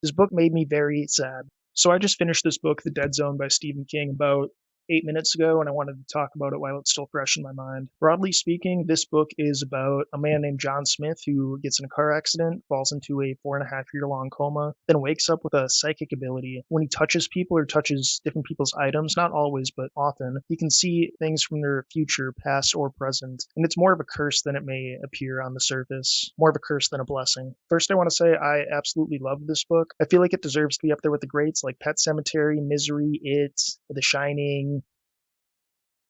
This book made me very sad. So I just finished this book, The Dead Zone by Stephen King, about 8 minutes ago, and I wanted to talk about it while it's still fresh in my mind. Broadly speaking, this book is about a man named John Smith who gets in a car accident, falls into a 4.5 year long coma, then wakes up with a psychic ability. When he touches people or touches different people's items, not always, but often, he can see things from their future, past, or present. And it's more of a curse than it may appear on the surface, more of a curse than a blessing. First, I want to say I absolutely love this book. I feel like it deserves to be up there with the greats like Pet Sematary, Misery, It, The Shining.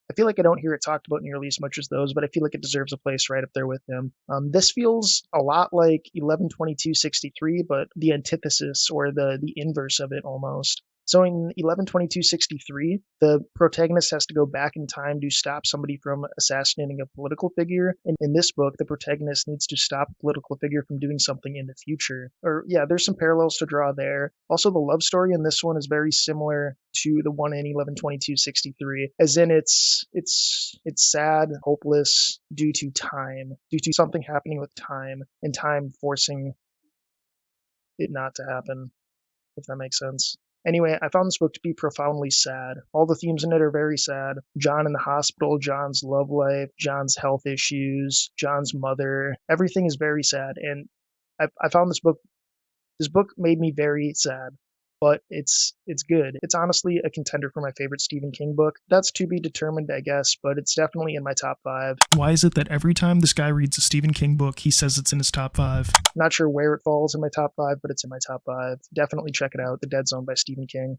I feel like I don't hear it talked about nearly as much as those, but I feel like it deserves a place right up there with them. This feels a lot like 11/22/63, but the antithesis or the inverse of it almost. So in 11/22/63, the protagonist has to go back in time to stop somebody from assassinating a political figure. And in this book, the protagonist needs to stop a political figure from doing something in the future. Or yeah, there's some parallels to draw there. Also, the love story in this one is very similar to the one in 11/22/63, as in it's sad, hopeless due to time, due to something happening with time, and time forcing it not to happen, if that makes sense. Anyway, I found this book to be profoundly sad. All the themes in it are very sad. John in the hospital, John's love life, John's health issues, John's mother. Everything is very sad. And I found this book made me very sad, but it's good. It's honestly a contender for my favorite Stephen King book. That's to be determined, I guess, but it's definitely in my top five. Why is it that every time this guy reads a Stephen King book, he says it's in his top five? Not sure where it falls in my top five, but it's in my top five. Definitely check it out. The Dead Zone by Stephen King.